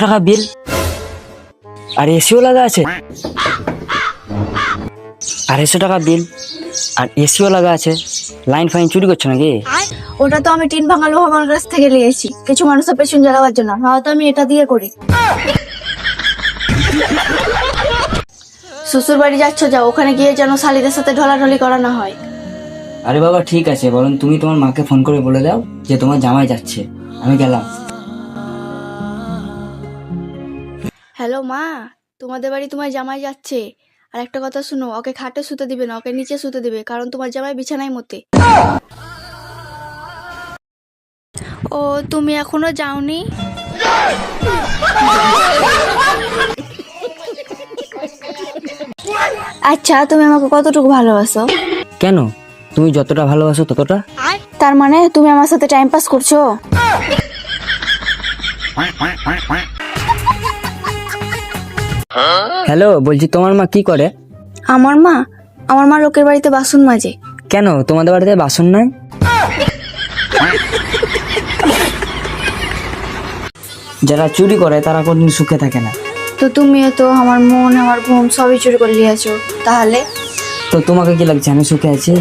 টাকা বিল, আর এসিও লাগা আছে। 250 টাকা বিল আর এসিও লাগা আছে। লাইন ফাইন চুরি করছো নাকি? ওটা তো আমি টিন ভাঙালো আমার কাছ থেকে নিয়েছি, কিছু মানুষের পেছন জ্বালাবার জন্য। হয়তো আমি এটা দিয়ে করি। শ্বশুর বাড়ি যাচ্ছ, যাও, ওখানে গিয়ে যেন শালিদের সাথে ঢলাঢলি করা না হয়। আরে বাবা ঠিক আছে, বরং তুমি তোমার মাকে ফোন করে বলে দাও যে তোমার জামাই যাচ্ছে, আমি গেলাম। হ্যালো মা, তোমাদের বাড়ি তোমার জামাই যাচ্ছে। আর একটা কথা শুনো, ওকে খাটে শুতে দিবে না, ওকে নিচে শুতে দিবে, কারণ তোমার জামাই বিছানায় মতে। ও তুমি এখনো যাওনি? আচ্ছা, তুমি আমাকে কতটুকু ভালোবাসো? কেন, তুমি যতটা ভালোবাসো ততটা। তার মানে তুমি আমার সাথে টাইম পাস করছো? হ্যালো, বলছি তোমার মা কি করে? আমার মা লোকের বাড়িতে বাসন মাজে। কেন, তোমাদের বাড়িতে বাসন নাই? যারা চুরি করে তারা কোনদিন সুখে থাকে না। তো তুমিও তো আমার মন, আমার ঘুম সবই চুরি করে নিয়েছো। তাহলে তো তোমাকে কি লাগছে আমি সুখে আছি?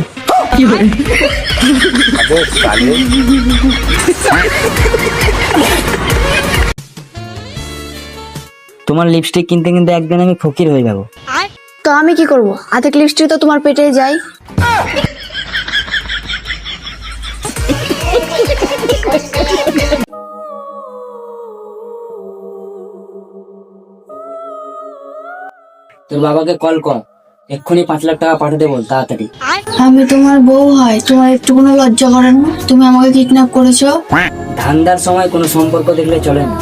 তোমার লিপস্টিক কিনতে কিনতে একদিন আমি ফকির হয়ে যাব। তো আমি কি করব? আধেক লিপস্টিক তো তোমার পেটে যায়। তোর বাবাকে কল কর, এক্ষুনি 5 লাখ টাকা পাঠাতে বল তাড়াতাড়ি। আমি তোমার বউ হয়, তোমার একটু কোনো লজ্জা করে না? তুমি আমাকে কিডন্যাপ করেছো। ধান্দার সময় কোনো সম্পর্ক দেখলে চলে না।